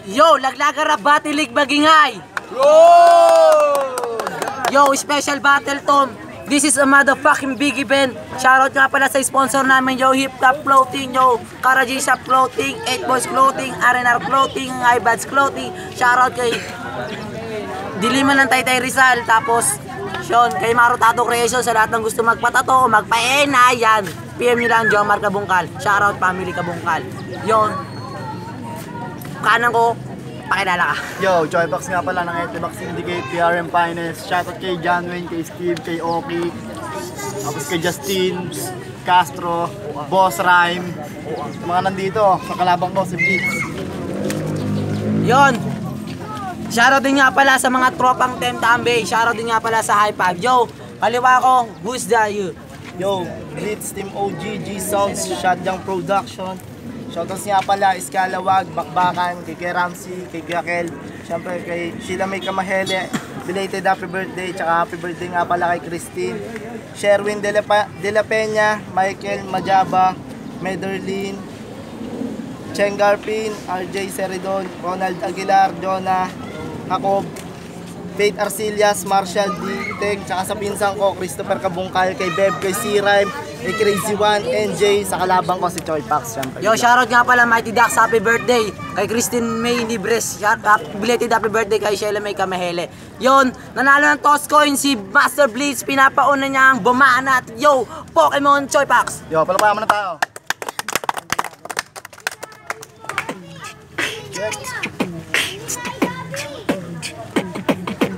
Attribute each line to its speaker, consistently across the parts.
Speaker 1: Yo, Laglagara Battle League Bagingay. Yo, special battle Tom. This is a motherfucking big event. Shoutout nga pala sa sponsor namin, yo, Hip Hop Clothing, yo, Karaji Shop Clothing, 8 Boys Clothing, RNR Clothing, iBads Clothing. Shoutout kay Diliman ng Taytay Rizal. Tapos, Sean, kay Maro Tattoo Creation sa lahat ng gusto magpatato o magpaena, yan. PM nyo lang, Jomar Kabungkal. Shoutout family Kabungkal. Yon. Kanan ko, pakilala ka.
Speaker 2: Yo, Joybox nga pala ng Etibox Syndicate, PRM Finest. Shoutout kay John Wayne, kay Steve, kay Oki, tapos kay Justin, Castro, Boss Rhyme, mga nandito, sa kalabang ko si Blitz.
Speaker 1: Yon. Shoutout din nga pala sa mga tropang Temtambe. Shoutout din nga pala sa High Five. Yo, kaliwa ko, who's that you?
Speaker 2: Yo, Blitz, Team OG, G-Sounds, Shotgun Production. Shoutouts nga pala, Iskalawag, Bakbakan, kay Ramsey, kay Gakel, syempre kay Sheila May Kamahele, belated happy birthday, tsaka happy birthday nga pala kay Christine, Sherwin de la Peña, Michael Majaba, Mederlin, Cheng Garpin, RJ Seridon, Ronald Aguilar, Jonah, Jacob, Faith Arcillas, Marshall D. Tech, tsaka sa pinsan ko, Christopher Kabungkal, kay Beb, kay C-Rhyme, kay Crazy One, NJ, sa kalabang ko si Choi Pax, syempre.
Speaker 1: Yo, shoutout nga pala Mighty Ducks, happy birthday kay Christine May Libres, belated happy birthday kay Sheila May Kamahele. Yon, nanalo ng toss coin si Master Blitz, pinapauna niya ang bumana at yo, Pokemon Choi Pax.
Speaker 2: Yo, palapayan mo na tayo. Check.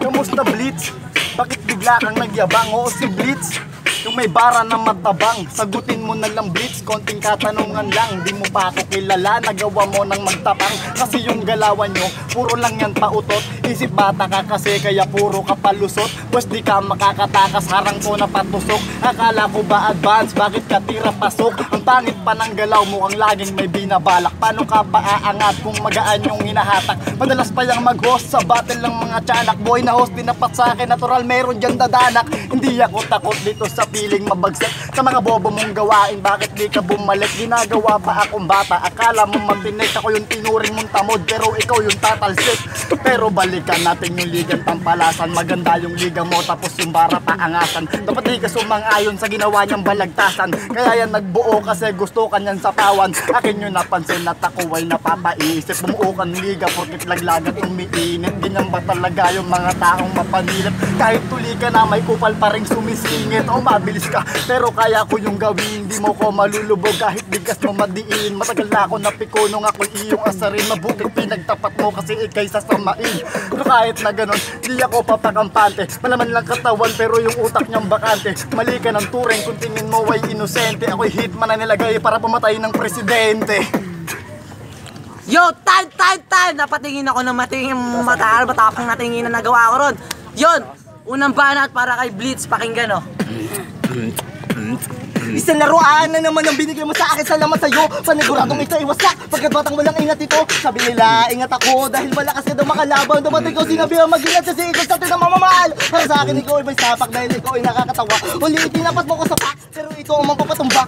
Speaker 2: Kamusta Blitz? Bakit bigla kang nagyabang? Oo si Blitz, yung may bara na matabang. Sagutin mo na lang Blitz, konting katanungan lang. Di mo pa ako kilala, nagawa mo nang magtapang. Kasi yung galawan nyo, puro lang yan pautot. Isip bata ka kasi kaya puro ka palusot. Pwes di ka makakatakas, harang ko na patusok. Akala ko ba advance, bakit ka tira pasok? Ang pangit pa ng galaw mo, ang laging may binabalak. Paano ka pa aangat kung magaan yung hinahatak? Madalas pa yung mag-host sa battle ng mga tiyanak. Boy na host, dinapat sa akin, natural meron dyan dadanak. Hindi ako takot dito sa piling mabagsak. Sa mga bobo mong gawain, bakit di ka bumalik? Ginagawa pa akong bata, akala mo matinik. Ako yung tinuring mong tamod, pero ikaw yung tatalsik. Pero balikan natin yung ligang pampalasan. Maganda yung liga mo, tapos yung bara paangasan. Dapat di ka sumang-ayon sa ginawa niyang balagtasan. Kaya yan nagbuo kasi gusto kanyan sapawan. Akin yung napansin at ako ay napapaisip. Bumuo ka ng liga porkit laglagat umiinit. Ganyan ba talaga yung mga taong mapanilip? Kahit tuli ka na may kupal pa rin sumisingit. O mabilis ka, pero kaya ko yung gawin. Di mo ko malulubog kahit bigas mo madiin. Matagal na ako napiko nung ako'y iyong asarin. Mabuting pinagtapat mo kasi ikay sasamain. Pero kahit na ganon, di ako papakampante. Malaman lang katawan pero yung utak niyang bakante. Mali ka ng turing kung tingin mo ay inosente. Ako'y hitman na nilagay para pumatay ng presidente.
Speaker 1: Yo, time! Napatingin ako ng matapang natingin na nagawa ko ron. Yon, unang banat para kay Blitz, pakinggan oh.
Speaker 3: Isang laruan na naman ang binigay mo sa akin, salamat sa'yo. Paniguradong ito ay wasak, pagkat batang walang ingat ito. Sabi nila, ingat ako dahil malakas ka daw makalaban. Dumating ko sinabi ang mag-ingat kasi ikaw sa atin ang mamamahal. Para sa akin ikaw ay may sapak dahil ikaw ay nakakatawa. Ulit tinapat mo ko sa pak, pero ito ang mapapatumba.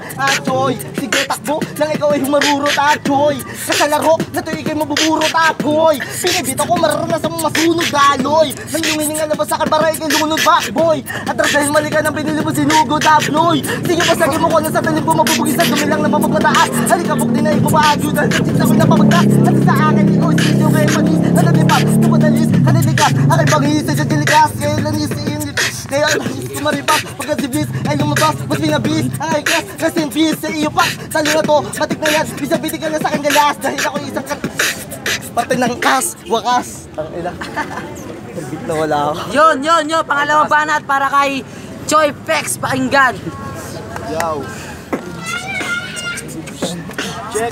Speaker 3: Choy, sige takbo nang ikaw ay humarurot. Choy, sa laro na ito ikay mabuburot. Choy, pinibito ko mararanasan mong masunog. Galoy, nang yung hininga labas sa kalbara ikay lumunod ba boy. At dahil mali ka nang binili mo sinugod. Abnoy, sige pa sa mo ko na sa talim ko mabubugisan. Gumilang na mapagmataas. Halikabok din na ipapaagyo dahil sa chicks ako'y napamagdas. At sa akin ikaw isisyo kayo panis. Nanalipat, tumadalis, hanilikas. Aking bangis sa dilikas. Kaya lanis init. Kaya lanis kumaripas. Pagkat si Blitz ay lumabas. Mas pinabis ang ikas. Rest in peace sa iyo pa. Talo na to, matik na yan. Bisabiti ka na sa aking galas. Dahil ako'y isang parte ng kas. Wakas. Ang ila. Nagbit na wala ako.
Speaker 1: Yon, pangalawang banat para kay Choi Pax, pakinggan.
Speaker 2: Yo. Check.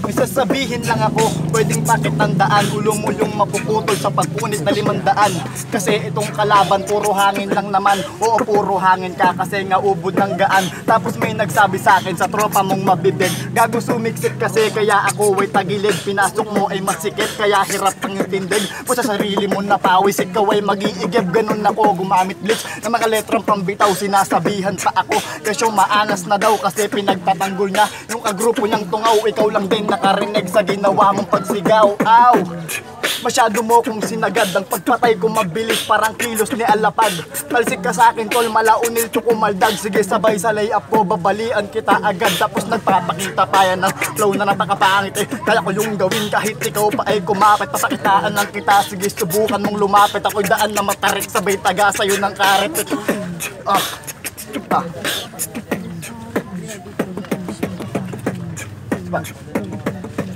Speaker 2: May sasabihin lang ako, pwedeng pakitandaan. Ulo mo yung mapuputol sa pagpunit na 500. Kasi itong kalaban, puro hangin lang naman. Oo, puro hangin ka kasi nga ubod ng gaan. Tapos may nagsabi sa akin sa tropa mong mabibig, gago sumiksit kasi kaya ako ay tagilid. Pinasok mo ay masikip kaya hirap kang itindig. O sa sarili mo napawis, ikaw ay mag-iigib. Ganun ako gumamit Blitz na mga letrang pambitaw. Sinasabihan pa ako, kasyo maanas na daw kasi pinagtatanggol niya yung kagrupo niyang tungaw. Ikaw lang din naka makarinig sa ginawa mong pagsigaw. Aw! Masyado mo kong sinagad. Ang pagpatay ko mabilis parang kilos ni Alapad. Talsik ka sa akin tol, malaunil tsukumaldag. Sige sabay sa layup ko, babalian kita agad. Tapos nagpapakita pa yan ng flow na napakapangit Kaya ko yung gawin kahit ikaw pa ay kumapit. Papakitaan lang kita, sige subukan mong lumapit. Ako'y daan na matarik, sabay taga sa'yo ng karet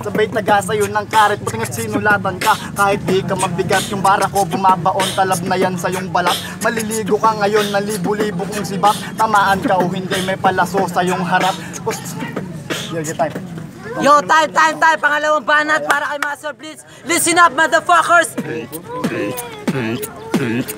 Speaker 2: Sabay taga sa'yo ng karet, buti nga sinulatan ka. Kahit di ka mabigat, yung bara ko bumabaon. Talab na yan sa yung balat. Maliligo ka ngayon na libo-libo kong sibak. Tamaan ka o hindi, may palaso sa yung harap. Time.
Speaker 1: Yo, time, pangalawang banat para kay Master Blitz. Listen up, motherfuckers!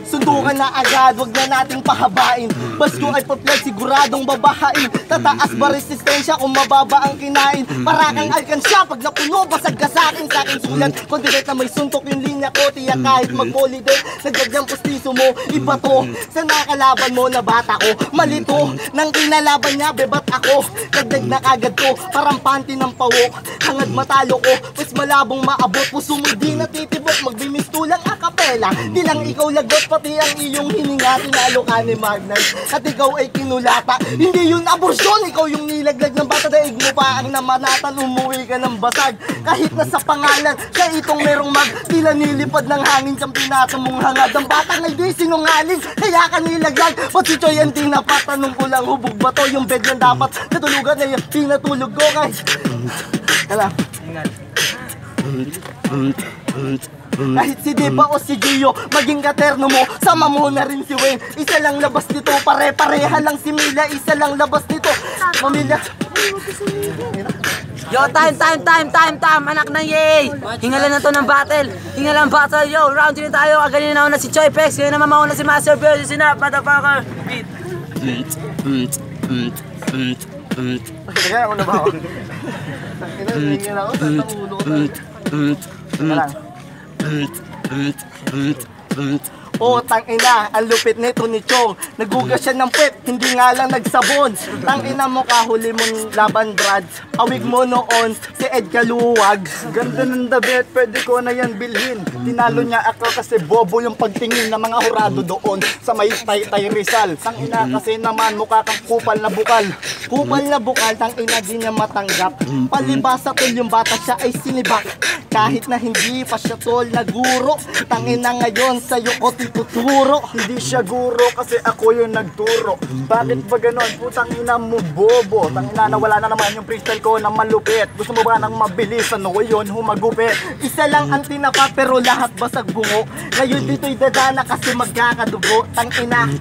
Speaker 3: Sundukan na agad, wag na nating pahabain. Basko ay paplag, siguradong babahain. Tataas ba resistensya kung mababa ang kinain? Para kang alkansya, pag napuno, basag ka sa'kin sulat. Kondiret na may suntok yung linya ko, tiyak kahit mag-holiday. Nagdadyang pustiso mo, iba to. Sa nakalaban mo na bata ko, malito. Nang kinalaban niya, bebat ako. Dagdag na kagad to, parang panty ng pawok. Hangad matalo ko, mas malabong maabot. Puso mo di natitibok, magbimistulang akapela. Di lang ikaw lagot, pati ang iyong hininga. Tinalo ka ni Magnus, at ikaw ay kinulata. Hindi yun abortion, ikaw yung nilaglag ng bata. Daig mo pa ang namanatan, umuwi ka ng basag. Kahit na sa pangalan, siya itong merong mag. Tila nilipad ng hangin, siyang pinasa mong hangad. Ang batang ay di sinungaling, kaya ka nilaglag. Pati Choy ang tinapatanong ko lang, hubog ba to? Yung bed yan dapat natulugan na yung tinatulog ko. Kala kahit si Diba o si Gio, maging katerno mo, sama mo na rin si Wayne. Isa lang labas nito, pare-pareha lang si Mila. Isa lang labas nito, pamilya.
Speaker 1: Yo, time, anak ng yay! Hingalan na to ng battle. Hingalan battle, yo, round 3 tayo. Agaling na una si Choy Pex, ngayon naman mauna si Master Blitz. Listen up, motherfucker!
Speaker 3: Kaya ako na ba ako? Inalingin ako, tatangulo ko. Oh, tangina, ang lupit nito ni Chong. Nagugas siya ng puwet, hindi nga lang nagsabon. Tangina mo kahuli mong laban, Brad. Awig mo noon, si Ed Kaluwag.
Speaker 2: Ganda ng dabet, pwede ko na yan bilhin. Tinalo niya ako kasi bobo yung pagtingin ng mga hurado doon sa may Taytay Rizal. Tangina kasi naman mukha kang kupal na bukal.
Speaker 3: Kupal na bukal, tangina di niya matanggap. Palibasa tol yung bata siya ay sinibak. Kahit na hindi pa siya tol na guro. Tangina ngayon sa'yo ko tuturo.
Speaker 2: Hindi siya guro kasi ako yung nagturo. Bakit ba ganon? Putang ina mo bobo. Tangina na wala na naman yung freestyle ko na malupit. Gusto mo ba nang mabilis? Ano yun? Humagupit.
Speaker 3: Isa lang ang tinapa pero lahat basag bungo. Ngayon dito'y dadana kasi magkakadugo. Tangina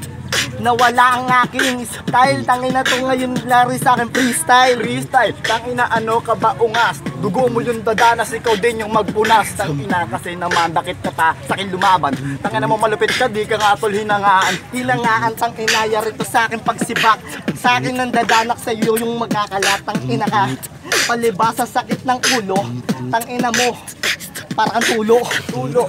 Speaker 3: nawala ang aking style. Tangina to ngayon lari sa akin freestyle.
Speaker 2: Freestyle? Tangina ano ka ba ungas? Dugo mo yung dadanas, ikaw din yung magpunas. Tangina kasi naman bakit ka pa sa akin lumaban? Tangina mo malupit ka, di ka nga tol hinangaan.
Speaker 3: Hinangaan tangina yari to sa akin pagsibak. Sa akin nang dadanak sa iyo yung magkakalat. Tangina ka palibasa sakit ng ulo. Tangina mo parang tulo.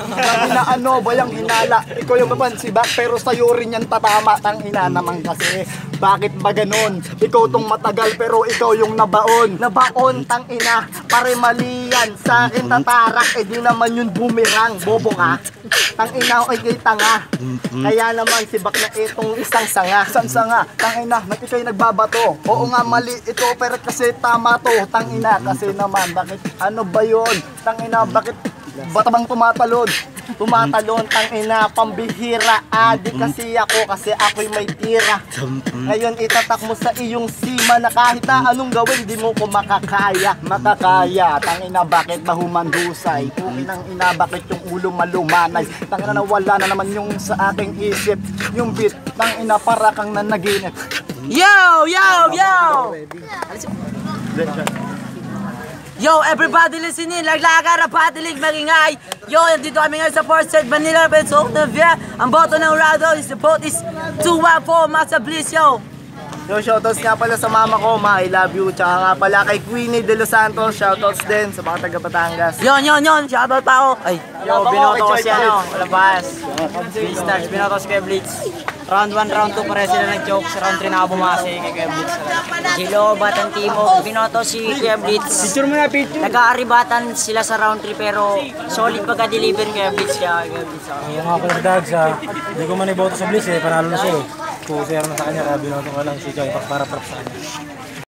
Speaker 2: Tangina ano ba yung hinala? Ikaw yung mapansibak pero sa'yo rin yan tatama. Tangina naman kasi. Bakit ba ganon? Ikaw tong matagal pero ikaw yung nabaon.
Speaker 3: Nabaon tangina, pare mali yan. Sa akin tatarak, di naman yun bumirang. Bobo ka. Tangina ay kay tanga. Kaya naman sibak na itong isang sanga.
Speaker 2: Isang sanga? Tangina, ikaw'y nagbabato. Oo nga mali ito pero kasi tama to. Tangina kasi naman bakit ano ba yun? Tangina bakit bata bang tumatalon?
Speaker 3: Tumatalon tangina, pambihira. Adi kasi ako'y may tira. Ngayon itatak mo sa iyong sima na kahit na anong gawin di mo ko makakaya.
Speaker 2: Makakaya, tangina bakit ba humandusay? Inang ina bakit yung ulo malumanay? Tangina na wala na naman yung sa aking isip. Yung beat, tangina para kang nanaginip.
Speaker 1: Yo! Yo, everybody listening, laglaga, rapatilig, magingay. Yo, nandito kami ngayon sa Port Said, Manila, Pennsylvania. Ang boto ng Rado is the vote is 214, Master Blitz, yo.
Speaker 3: Yo, shoutouts nga pala sa mama ko, ma, I love you. Tsaka nga pala kay Queenie De Los Santos, shoutouts din sa mga taga Batangas.
Speaker 1: Yon, shoutout pa ako. Ay.
Speaker 4: Yo, binoto ko si ano, Labas. Beastars, binoto si Blitz. Round 1, round 2 pare sila nag-joke. Sa round 3 na bumase kay Kuya Blitz.
Speaker 1: Hello, Batang Timo. Binoto si Kuya Blitz.
Speaker 4: Picture mo na, picture.
Speaker 1: Nag-aaribatan sila sa round 3 pero solid pagka-deliver Kuya Blitz. Kaya Kuya Blitz ako.
Speaker 5: Yung mga Kuya Dags, hindi ko man iboto sa Blitz eh, panalo na siya eh. Kung zero na sa kanya, kaya binoto ko lang si Joy para prop sa kanya.